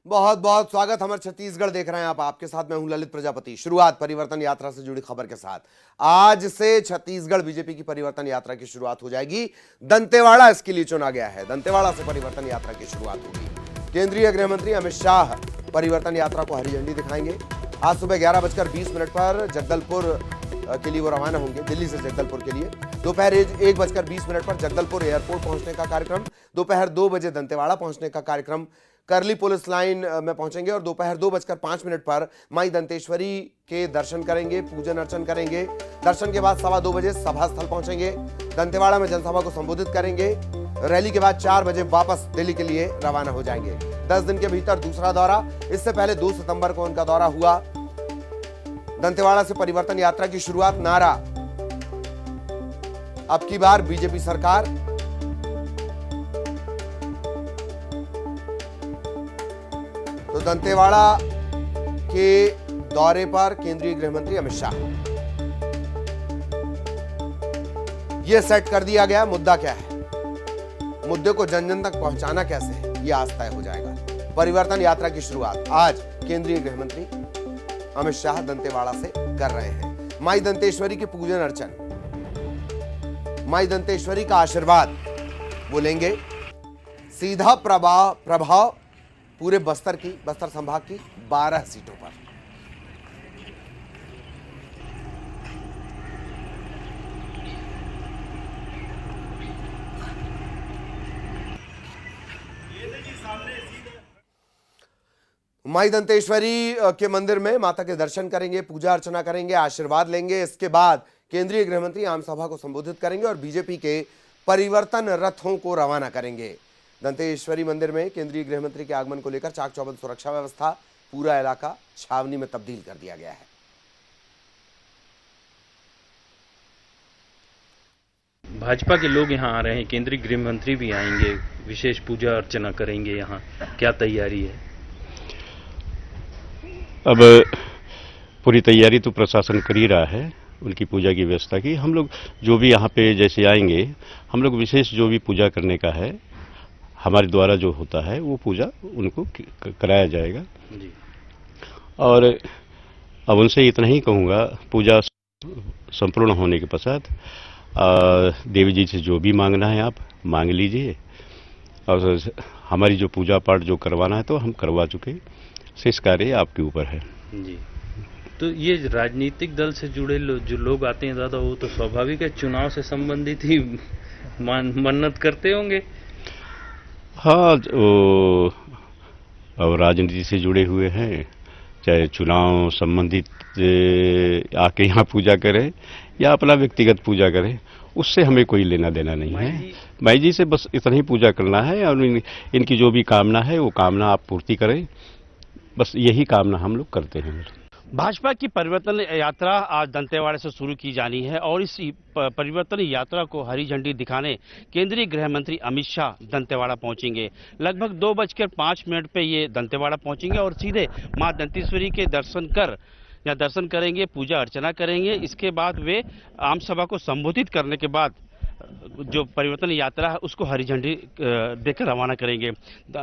बहुत बहुत स्वागत। हमारे छत्तीसगढ़ देख रहे हैं आप, आपके साथ मैं हूं ललित प्रजापति। शुरुआत परिवर्तन यात्रा से जुड़ी खबर के साथ। आज से छत्तीसगढ़ बीजेपी की परिवर्तन यात्रा की शुरुआत हो जाएगी। दंतेवाड़ा इसके लिए चुना गया है। दंतेवाड़ा से परिवर्तन यात्रा की शुरुआत होगी। केंद्रीय गृह मंत्री अमित शाह परिवर्तन यात्रा को हरी झंडी दिखाएंगे। आज सुबह 11:20 पर जगदलपुर के लिए वो रवाना होंगे, दिल्ली से जगदलपुर के लिए। दोपहर 1:20 पर जगदलपुर एयरपोर्ट पहुंचने का कार्यक्रम। दोपहर 2 बजे दंतेवाड़ा पहुंचने का कार्यक्रम। करली पुलिस लाइन में पहुंचेंगे और दोपहर 2:05 पर माई दंतेश्वरी के दर्शन करेंगे, पूजन अर्चन करेंगे। दर्शन के बाद 2:15 बजे सभा स्थल पहुंचेंगे। दंतेवाड़ा में जनसभा को संबोधित करेंगे। रैली के बाद 4 बजे वापस दिल्ली के लिए रवाना हो जाएंगे। 10 दिन के भीतर दूसरा दौरा। इससे पहले 2 सितंबर को उनका दौरा हुआ। दंतेवाड़ा से परिवर्तन यात्रा की शुरुआत। नारा, अब की बार बीजेपी सरकार। तो दंतेवाड़ा के दौरे पर केंद्रीय गृह मंत्री अमित शाह। यह सेट कर दिया गया। मुद्दा क्या है, मुद्दे को जन जन तक पहुंचाना कैसे है, यह आज तय हो जाएगा। परिवर्तन यात्रा की शुरुआत आज केंद्रीय गृह मंत्री अमित शाह दंतेवाड़ा से कर रहे हैं। माई दंतेश्वरी के पूजन अर्चन, माई दंतेश्वरी का आशीर्वाद वो लेंगे। सीधा प्रभाव पूरे बस्तर संभाग की 12 सीटों पर। माई दंतेश्वरी के मंदिर में माता के दर्शन करेंगे, पूजा अर्चना करेंगे, आशीर्वाद लेंगे। इसके बाद केंद्रीय गृह मंत्री आम सभा को संबोधित करेंगे और बीजेपी के परिवर्तन रथों को रवाना करेंगे। दंतेश्वरी मंदिर में केंद्रीय गृह मंत्री के आगमन को लेकर चाक चौबंद सुरक्षा व्यवस्था। पूरा इलाका छावनी में तब्दील कर दिया गया है। भाजपा के लोग यहाँ आ रहे हैं, केंद्रीय गृह मंत्री भी आएंगे, विशेष पूजा अर्चना करेंगे। यहाँ क्या तैयारी है? अब पूरी तैयारी तो प्रशासन कर ही रहा है उनकी पूजा की व्यवस्था की। हम लोग जो भी यहाँ पे जैसे आएंगे, हम लोग विशेष जो भी पूजा करने का है हमारे द्वारा जो होता है वो पूजा उनको कराया जाएगा जी। और अब उनसे इतना ही कहूँगा, पूजा संपूर्ण होने के पश्चात देवी जी से जो भी मांगना है आप मांग लीजिए। और हमारी जो पूजा पाठ जो करवाना है तो हम करवा चुके, शेष कार्य आपके ऊपर है जी। तो ये राजनीतिक दल से जुड़े जो लोग आते हैं दादा, वो तो स्वाभाविक है, चुनाव से संबंधित ही मन्नत करते होंगे। हाँ, अब राजनीति से जुड़े हुए हैं, चाहे चुनाव संबंधित आके यहाँ पूजा करें या अपना व्यक्तिगत पूजा करें, उससे हमें कोई लेना देना नहीं है। माई जी से बस इतना ही पूजा करना है और इनकी जो भी कामना है वो कामना आप पूर्ति करें, बस यही कामना हम लोग करते हैं। भाजपा की परिवर्तन यात्रा आज दंतेवाड़ा से शुरू की जानी है और इस परिवर्तन यात्रा को हरी झंडी दिखाने केंद्रीय गृह मंत्री अमित शाह दंतेवाड़ा पहुंचेंगे। लगभग 2:05 पे ये दंतेवाड़ा पहुंचेंगे और सीधे मां दंतेश्वरी के दर्शन करेंगे, पूजा अर्चना करेंगे। इसके बाद वे आम सभा को संबोधित करने के बाद जो परिवर्तन यात्रा है उसको हरी झंडी देकर रवाना करेंगे।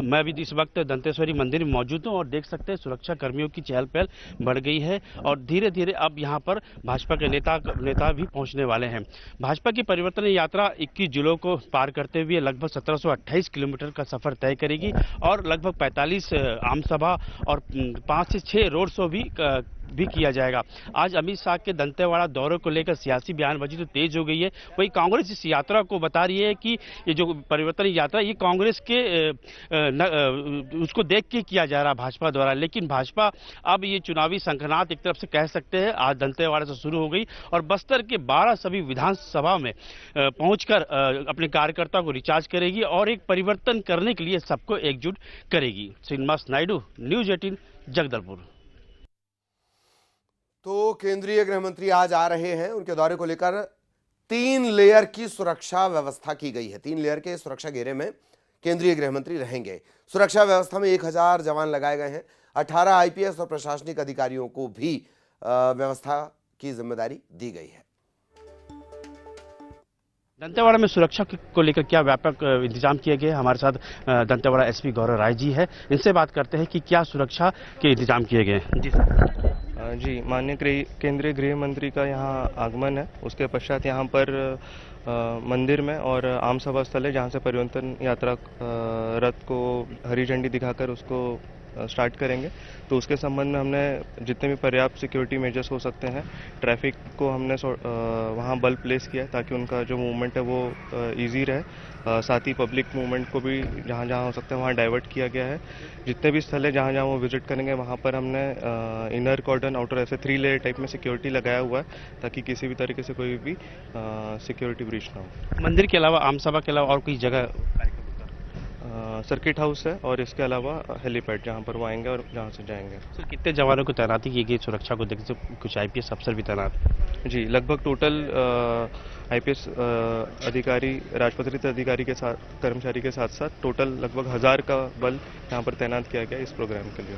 मैं भी इस वक्त दंतेश्वरी मंदिर में मौजूद हूं और देख सकते हैं सुरक्षा कर्मियों की चहल पहल बढ़ गई है और धीरे धीरे अब यहां पर भाजपा के नेता भी पहुंचने वाले हैं। भाजपा की परिवर्तन यात्रा 21 जिलों को पार करते हुए लगभग 1728 किलोमीटर का सफर तय करेगी और लगभग 45 आम सभा और 5 से 6 रोड शो भी किया जाएगा। आज अमित शाह के दंतेवाड़ा दौरे को लेकर सियासी बयानबाजी तो तेज हो गई है। वही कांग्रेस इस यात्रा को बता रही है कि ये जो परिवर्तन यात्रा ये कांग्रेस के उसको देख के किया जा रहा भाजपा द्वारा, लेकिन भाजपा अब ये चुनावी संघनात एक तरफ से कह सकते हैं आज दंतेवाड़ा से शुरू हो गई और बस्तर के 12 सभी विधानसभा में पहुंचकर अपने कार्यकर्ता को रिचार्ज करेगी और एक परिवर्तन करने के लिए सबको एकजुट करेगी। श्रीनिवास नायडू, न्यूज 18 जगदलपुर। तो केंद्रीय गृह मंत्री आज आ रहे हैं। उनके दौरे को लेकर 3 लेयर की सुरक्षा व्यवस्था की गई है। 3 लेयर के सुरक्षा घेरे में केंद्रीय गृह मंत्री रहेंगे। सुरक्षा व्यवस्था में 1000 जवान लगाए गए हैं। 18 आईपीएस और प्रशासनिक अधिकारियों को भी व्यवस्था की जिम्मेदारी दी गई है। दंतेवाड़ा में सुरक्षा को लेकर क्या व्यापक इंतजाम किए गए? हमारे साथ दंतेवाड़ा एसपी गौरव राय जी है, इनसे बात करते हैं कि क्या सुरक्षा के इंतजाम किए गए हैं। जी सर। जी, माननीय केंद्रीय गृह मंत्री का यहाँ आगमन है। उसके पश्चात यहाँ पर मंदिर में और आम सभा स्थल है जहाँ से परिवर्तन यात्रा रथ को हरी झंडी दिखाकर उसको स्टार्ट करेंगे। तो उसके संबंध में हमने जितने भी पर्याप्त सिक्योरिटी मेजर्स हो सकते हैं, ट्रैफिक को हमने वहाँ बल प्लेस किया है ताकि उनका जो मूवमेंट है वो इजी रहे। साथ ही पब्लिक मूवमेंट को भी जहाँ जहाँ हो सकता है वहाँ डाइवर्ट किया गया है। जितने भी स्थल है जहाँ जहाँ वो विजिट करेंगे वहाँ पर हमने इनर कॉर्डन आउटर ऐसे 3 लेयर टाइप में सिक्योरिटी लगाया हुआ है ताकि किसी भी तरीके से कोई भी सिक्योरिटी ब्रीच ना हो। मंदिर के अलावा, आम सभा के अलावा और कोई जगह? सर्किट हाउस है और इसके अलावा हेलीपैड जहाँ पर वो आएंगे और जहाँ से जाएंगे। सर, कितने जवानों को तैनाती की गई सुरक्षा को देखते? कुछ आईपीएस अफसर भी तैनात? जी, लगभग टोटल आईपीएस अधिकारी, राजपत्रित अधिकारी के साथ, कर्मचारी के साथ साथ टोटल लगभग 1000 का बल यहाँ पर तैनात किया गया इस प्रोग्राम के लिए।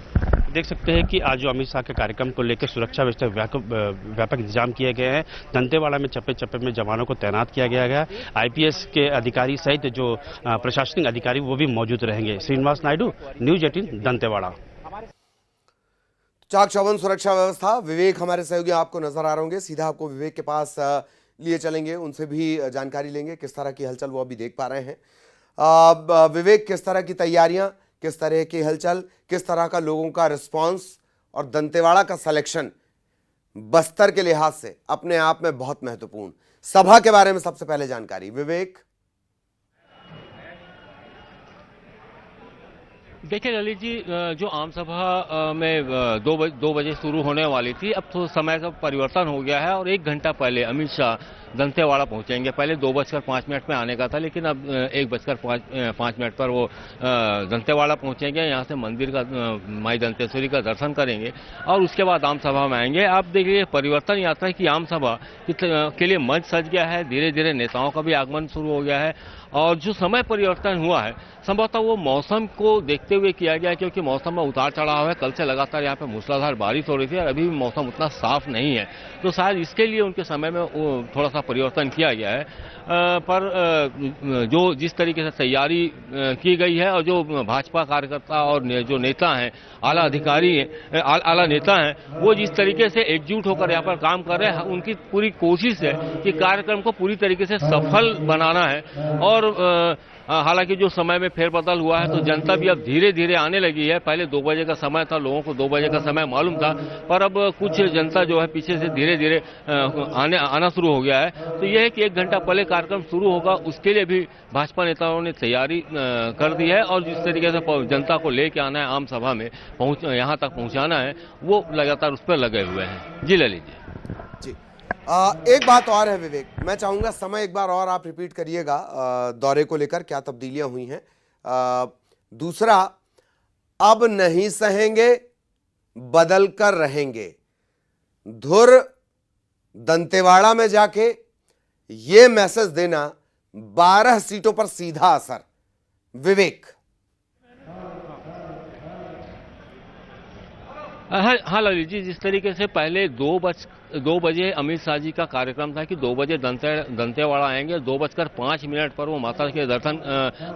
देख सकते हैं कि आज जो अमित शाह के कार्यक्रम को लेकर सुरक्षा व्यवस्था व्यापक इंतजाम किए गए हैं। दंतेवाड़ा में चप्पे चप्पे में जवानों को तैनात किया गया है। आईपीएस के अधिकारी सहित जो प्रशासनिक अधिकारी वो भी मौजूद रहेंगे। श्रीनिवास नायडू, न्यूज 18 दंतेवाड़ा। चाक चौबंद सुरक्षा व्यवस्था। विवेक हमारे सहयोगी आपको नजर आ रहे होंगे, सीधा आपको विवेक के पास लिए चलेंगे, उनसे भी जानकारी लेंगे किस तरह की हलचल वो अभी देख पा रहे हैं। विवेक, किस तरह की तैयारियां, किस तरह की हलचल, किस तरह का लोगों का रिस्पांस और दंतेवाड़ा का सिलेक्शन बस्तर के लिहाज से अपने आप में बहुत महत्वपूर्ण। सभा के बारे में सबसे पहले जानकारी विवेक। देखिए ललित जी, जो आम सभा में 2 बजे शुरू होने वाली थी, अब तो समय का परिवर्तन हो गया है और 1 घंटा पहले अमित शाह दंतेवाड़ा पहुंचेंगे। पहले 2:05 में आने का था, लेकिन अब 1:05 पर वो दंतेवाड़ा पहुंचेंगे। यहाँ से मंदिर का, माई दंतेश्वरी का दर्शन करेंगे और उसके बाद आम सभा में आएंगे। आप देखिए, परिवर्तन यात्रा की आम सभा के लिए मंच सज गया है। धीरे धीरे नेताओं का भी आगमन शुरू हो गया है और जो समय परिवर्तन हुआ है संभवतः वो मौसम को देखते हुए किया गया, क्योंकि मौसम में उतार चढ़ाव है। कल से लगातार यहाँ पे मूसलाधार बारिश हो रही थी और अभी भी मौसम उतना साफ नहीं है, तो शायद इसके लिए उनके समय में थोड़ा सा परिवर्तन किया गया है। पर जो जिस तरीके से तैयारी की गई है और जो भाजपा कार्यकर्ता और जो नेता हैं, आला अधिकारी हैं, आला नेता हैं, वो जिस तरीके से एकजुट होकर यहाँ पर काम कर रहे हैं, उनकी पूरी कोशिश है कि कार्यक्रम को पूरी तरीके से सफल बनाना है। और हालांकि जो समय में फेरबदल हुआ है तो जनता भी अब धीरे धीरे आने लगी है। पहले 2 बजे का समय था, लोगों को 2 बजे का समय मालूम था, पर अब कुछ जनता जो है पीछे से धीरे धीरे आना शुरू हो गया है। तो यह है कि 1 घंटा पहले कार्यक्रम शुरू होगा, उसके लिए भी भाजपा नेताओं ने तैयारी कर दी है और जिस तरीके से जनता को लेके आना है, आम सभा में यहाँ तक पहुँचाना है, वो लगातार उस पर लगे हुए हैं। जी ललित जी। एक बात और है विवेक, मैं चाहूंगा समय एक बार और आप रिपीट करिएगा दौरे को लेकर क्या तब्दीलियां हुई हैं। दूसरा, अब नहीं सहेंगे, बदल कर रहेंगे। धुर दंतेवाड़ा में जाके ये मैसेज देना, 12 सीटों पर सीधा असर। विवेक। हाँ ललित जी, जिस तरीके से पहले 2 बजे अमित शाह जी का कार्यक्रम था कि 2 बजे दंतेवाड़ा आएंगे, 2:05 पर वो माता के दर्शन,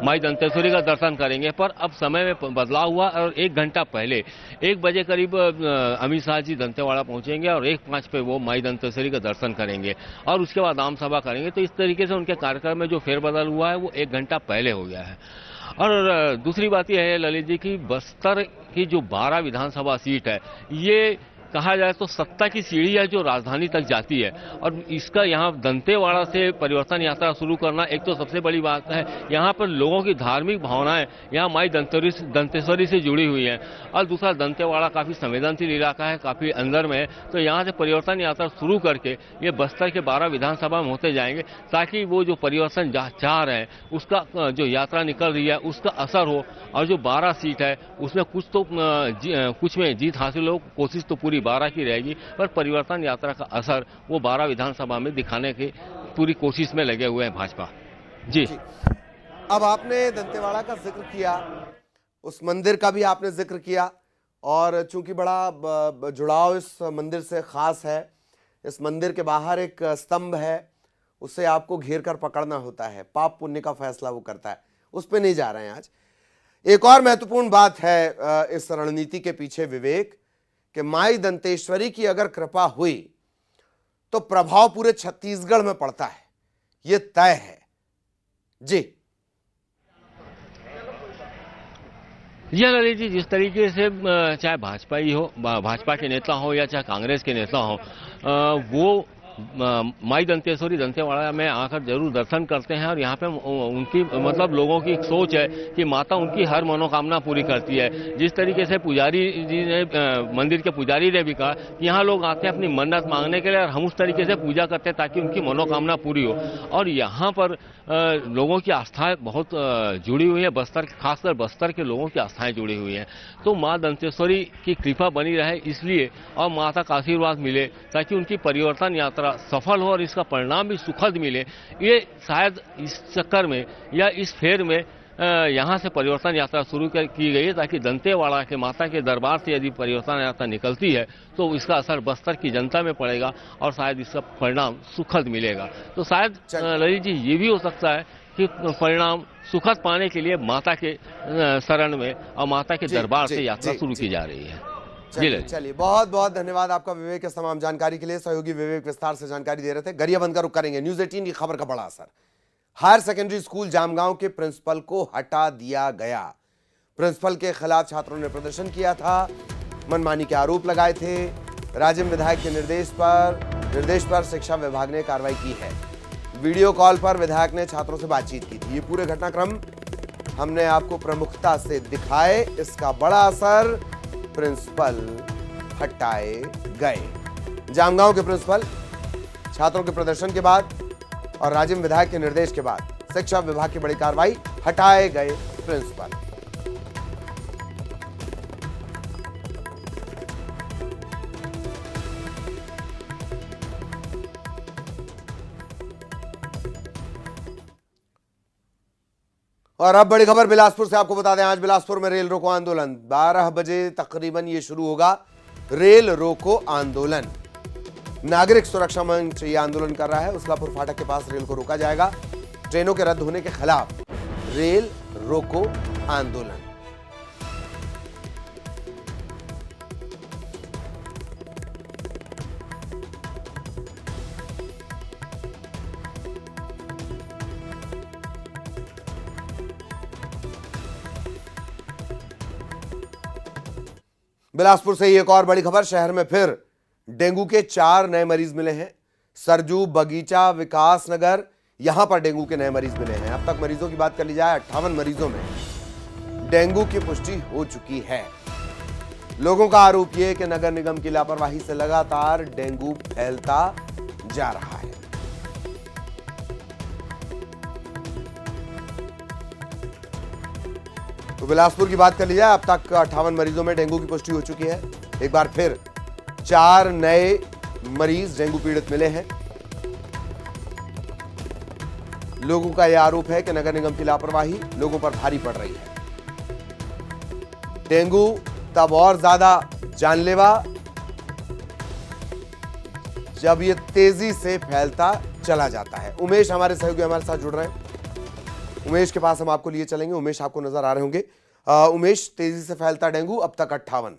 माई दंतेश्वरी का दर्शन करेंगे। पर अब समय में बदलाव हुआ और 1 घंटा पहले 1 बजे करीब अमित शाह जी दंतेवाड़ा पहुंचेंगे और 1:05 पे वो माई दंतेश्वरी का दर्शन करेंगे और उसके बाद आम सभा करेंगे। तो इस तरीके से उनके कार्यक्रम में जो फेरबदल हुआ है वो 1 घंटा पहले हो गया है। और दूसरी बात यह है ललित जी की बस्तर की जो 12 विधानसभा सीट है, ये कहा जाए तो सत्ता की सीढ़ी है जो राजधानी तक जाती है और इसका यहाँ दंतेवाड़ा से परिवर्तन यात्रा शुरू करना एक तो सबसे बड़ी बात है। यहाँ पर लोगों की धार्मिक भावनाएं यहाँ माई दंतेश्वरी से जुड़ी हुई हैं और दूसरा दंतेवाड़ा काफी संवेदनशील इलाका है, काफी अंदर में है। तो यहाँ से परिवर्तन यात्रा शुरू करके ये बस्तर के 12 विधानसभा में होते जाएंगे ताकि वो जो परिवर्तन चाह रहे हैं उसका जो यात्रा निकल रही है उसका असर हो और जो 12 सीट है उसमें कुछ में जीत हासिल हो। कोशिश तो पूरी 12 की रहेगी, पर परिवर्तन यात्रा का असर वो 12 विधानसभा में दिखाने की पूरी कोशिश में लगे हुए हैं भाजपा। जी। अब आपने दंतेवाड़ा का जिक्र किया, उस मंदिर का भी आपने जिक्र किया और चूंकि बड़ा जुड़ाव इस मंदिर से खास है, इस मंदिर के बाहर एक स्तंभ है, उसे आपको घेर कर पकड़ना होता है, पाप पुण्य का फैसला वो करता है, उस पर नहीं जा रहे हैं आज। एक और महत्वपूर्ण बात है इस रणनीति के पीछे विवेक, कि माई दंतेश्वरी की अगर कृपा हुई तो प्रभाव पूरे छत्तीसगढ़ में पड़ता है, यह तय है जी। यह ललित जी, जिस तरीके से चाहे भाजपा के नेता हो या चाहे कांग्रेस के नेता हो, वो माई दंतेश्वरी दंतेवाड़ा में आकर जरूर दर्शन करते हैं और यहाँ पे उनकी मतलब लोगों की एक सोच है कि माता उनकी हर मनोकामना पूरी करती है। जिस तरीके से पुजारी जी ने मंदिर के पुजारी ने भी कहा कि यहाँ लोग आते हैं अपनी मन्नत मांगने के लिए और हम उस तरीके से पूजा करते हैं ताकि उनकी मनोकामना पूरी हो। और यहाँ पर लोगों की आस्थाएं बहुत जुड़ी हुई है, खासकर बस्तर के लोगों की आस्थाएं जुड़ी हुई हैं। तो माँ दंतेश्वरी की कृपा बनी रहे इसलिए और माता का आशीर्वाद मिले ताकि उनकी परिवर्तन यात्रा सफल हो और इसका परिणाम भी सुखद मिले। ये शायद इस चक्कर में या इस फेर में यहाँ से परिवर्तन यात्रा शुरू की गई है ताकि दंतेवाड़ा के माता के दरबार से यदि परिवर्तन यात्रा निकलती है तो इसका असर बस्तर की जनता में पड़ेगा और शायद इसका परिणाम सुखद मिलेगा। तो शायद ललित जी ये भी हो सकता है कि परिणाम सुखद पाने के लिए माता के शरण में और माता के दरबार से यात्रा शुरू की जा रही है। चलिए बहुत बहुत धन्यवाद आपका विवेक, इस तमाम जानकारी के लिए। सहयोगी विवेक विस्तार से जानकारी दे रहे थे। गरिया बनकर रुक करेंगे। न्यूज़ 18 की खबर का बड़ा असर। हायर सेकेंडरी स्कूल जामगांव के प्रिंसिपल को हटा दिया गया। प्रिंसिपल के खिलाफ छात्रों ने प्रदर्शन किया था, मनमानी के आरोप लगाए थे। राजिम विधायक के निर्देश पर शिक्षा विभाग ने कार्रवाई की है। वीडियो कॉल पर विधायक ने छात्रों से बातचीत की थी। ये पूरे घटनाक्रम हमने आपको प्रमुखता से दिखाए। इसका बड़ा असर, प्रिंसिपल हटाए गए। जामगांव के प्रिंसिपल छात्रों के प्रदर्शन के बाद और राजिम विधायक के निर्देश के बाद शिक्षा विभाग की बड़ी कार्रवाई, हटाए गए प्रिंसिपल। और अब बड़ी खबर बिलासपुर से आपको बता दें, आज बिलासपुर में रेल रोको आंदोलन 12 बजे तकरीबन ये शुरू होगा। रेल रोको आंदोलन, नागरिक सुरक्षा मंच ये आंदोलन कर रहा है। उसलापुर फाटक के पास रेल को रोका जाएगा। ट्रेनों के रद्द होने के खिलाफ रेल रोको आंदोलन। बिलासपुर से एक और बड़ी खबर, शहर में फिर डेंगू के 4 नए मरीज मिले हैं। सरजू, बगीचा, विकास नगर, यहां पर डेंगू के नए मरीज मिले हैं। अब तक मरीजों की बात कर ली जाए, 58 मरीजों में डेंगू की पुष्टि हो चुकी है। लोगों का आरोप यह है कि नगर निगम की लापरवाही से लगातार डेंगू फैलता जा रहा है। तो बिलासपुर की बात कर ली जाए, अब तक 58 मरीजों में डेंगू की पुष्टि हो चुकी है। एक बार फिर 4 नए मरीज डेंगू पीड़ित मिले हैं। लोगों का यह आरोप है कि नगर निगम की लापरवाही लोगों पर भारी पड़ रही है। डेंगू तब और ज्यादा जानलेवा जब ये तेजी से फैलता चला जाता है। उमेश हमारे सहयोगी हमारे साथ जुड़ रहे हैं। उमेश के पास हम आपको लिए चलेंगे। उमेश आपको नजर आ रहे होंगे। उमेश, तेजी से फैलता डेंगू, अब तक 58।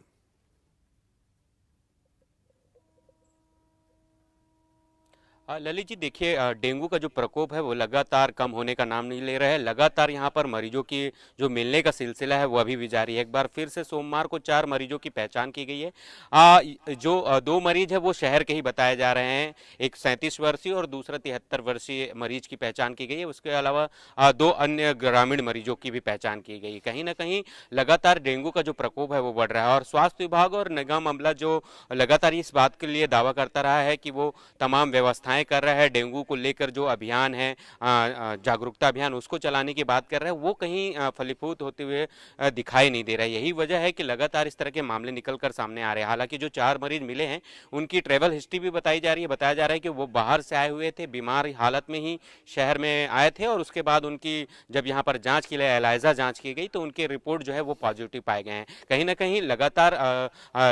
ललित जी देखिए, डेंगू का जो प्रकोप है वो लगातार कम होने का नाम नहीं ले रहा है। लगातार यहाँ पर मरीजों की जो मिलने का सिलसिला है वो अभी भी जारी है। एक बार फिर से सोमवार को 4 मरीजों की पहचान की गई है। जो 2 मरीज है वो शहर के ही बताए जा रहे हैं। एक 37 वर्षीय और दूसरा 73 वर्षीय मरीज की पहचान की गई है। उसके अलावा 2 अन्य ग्रामीण मरीजों की भी पहचान की गई। कहीं ना कहीं लगातार डेंगू का जो प्रकोप है वो बढ़ रहा है और स्वास्थ्य विभाग और निगम अमला जो लगातार इस बात के लिए दावा करता रहा है कि वो तमाम व्यवस्थाएं कर रहा है, डेंगू को लेकर जो अभियान है, जागरूकता अभियान, उसको चलाने की बात कर रहा है, वो कहीं फलीभूत होते हुए दिखाई नहीं दे रहा है। यही वजह है कि लगातार इस तरह के मामले निकलकर सामने आ रहे हैं। हालांकि जो 4 मरीज मिले हैं उनकी ट्रेवल हिस्ट्री भी बताई जा रही है। बताया जा रहा है कि वो बाहर से आए हुए थे, बीमार हालत में ही शहर में आए थे और उसके बाद उनकी जब यहाँ पर जांच के लिए एलाइजा जांच की गई तो उनकी रिपोर्ट जो है वो पॉजिटिव पाए गए हैं। कहीं ना कहीं लगातार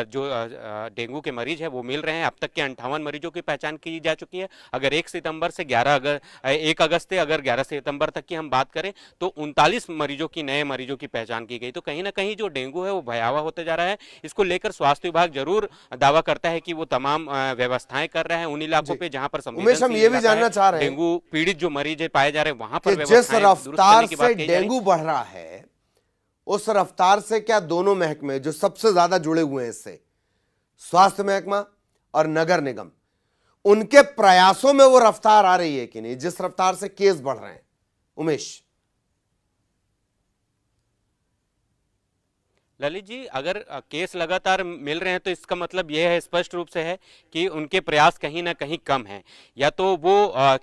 जो डेंगू के मरीज है वो मिल रहे हैं। अब तक के 58 मरीजों की पहचान की जा चुकी है अगर 1 सितंबर से 1 अगस्त से अगर 11 सितंबर तक की हम बात करें तो 39 नए मरीजों की पहचान की गई। तो कहीं ना कहीं जो डेंगू है वो भयावह होते जा रहा है। इसको लेकर स्वास्थ्य विभाग जरूर दावा करता है कि वो तमाम व्यवस्थाएं कर रहा है उन इलाकों पे जहां पर उमेश, हम ये भी जानना चाह रहे हैं डेंगू पीड़ित जो मरीज है पाए जा रहे हैं वहां पर कि जिस व्यवस्थाएं दुरुस्त रफ्तार करने की बात से कही जा रही है। डेंगू बढ़ रहा है उस रफ्तार से क्या दोनों महकमे जो सबसे ज्यादा जुड़े हुए हैं इससे, स्वास्थ्य महकमा और नगर निगम, उनके प्रयासों में वो रफ्तार आ रही है कि नहीं जिस रफ्तार से केस बढ़ रहे हैं? उमेश, ललित जी, अगर केस लगातार मिल रहे हैं तो इसका मतलब यह है स्पष्ट रूप से है कि उनके प्रयास कहीं ना कहीं कम हैं। या तो वो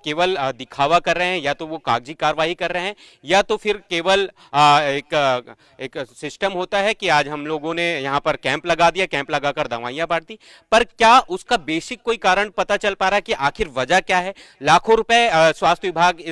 केवल दिखावा कर रहे हैं, या तो वो कागजी कार्रवाई कर रहे हैं, या तो फिर केवल एक सिस्टम होता है कि आज हम लोगों ने यहाँ पर कैंप लगा दिया, कैंप लगाकर दवाइयाँ बांट दी। पर क्या उसका बेसिक कोई कारण पता चल पा रहा है कि आखिर वजह क्या है? लाखों रुपए स्वास्थ्य विभाग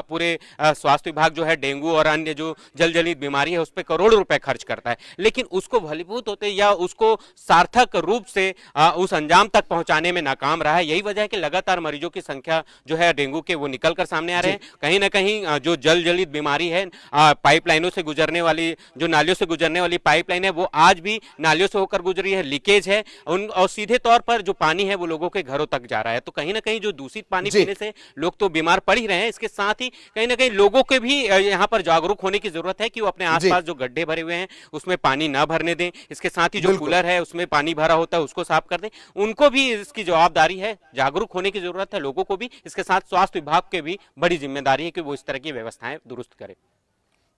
पूरे स्वास्थ्य विभाग जो है डेंगू और अन्य जो जल जनित बीमारी है उस पर करोड़ों रुपए खर्च करता है, लेकिन उसको फलीभूत होते या उसको सार्थक रूप से उस अंजाम तक पहुंचाने में नाकाम रहा है। यही वजह है कि लगातार मरीजों की संख्या जो है डेंगू के वो निकल कर सामने आ रहे हैं। कहीं ना कहीं जो जल जनित बीमारी है, पाइपलाइनों से गुजरने वाली, जो नालियों से गुजरने वाली पाइपलाइन है वो आज भी नालियों से होकर गुजरी है, लीकेज है और सीधे तौर पर जो पानी है वो लोगों के घरों तक जा रहा है। तो कहीं ना कहीं जो दूषित पानी पीने से लोग तो बीमार पड़ ही रहे हैं, इसके साथ ही कहीं ना कहीं लोगों के भी यहाँ पर जागरूक होने की जरूरत है कि वो अपने आसपास जो गड्ढे भरे हुए हैं उसमें पानी ना भरने दें। इसके साथ ही जो कूलर है उसमें पानी भरा होता है उसको साफ कर दें। उनको भी इसकी जवाबदारी है, जागरूक होने की जरूरत है लोगों को भी। इसके साथ स्वास्थ्य विभाग के भी बड़ी जिम्मेदारी है कि वो इस तरह की व्यवस्थाएं दुरुस्त करें।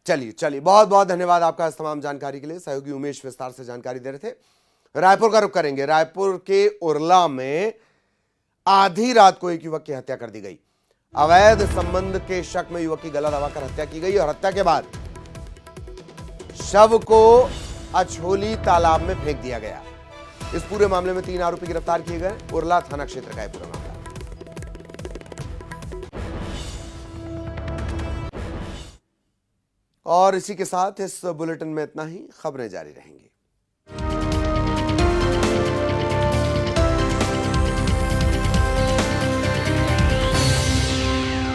चलिए, बहुत बहुत धन्यवाद आपका इस तमाम जानकारी के लिए। सहयोगी उमेश विस्तार से जानकारी दे रहे थे। रायपुर का रुख करेंगे। रायपुर के उरला में आधी रात को एक युवक की हत्या कर दी गई। अवैध संबंध के शक में युवक की गला दबाकर हत्या की गई और हत्या के बाद शव को अछोली तालाब में फेंक दिया गया। इस पूरे मामले में 3 आरोपी गिरफ्तार किए गए। उरला थाना क्षेत्र का है पूरा मामला। और इसी के साथ इस बुलेटिन में इतना ही। खबरें जारी रहेंगी।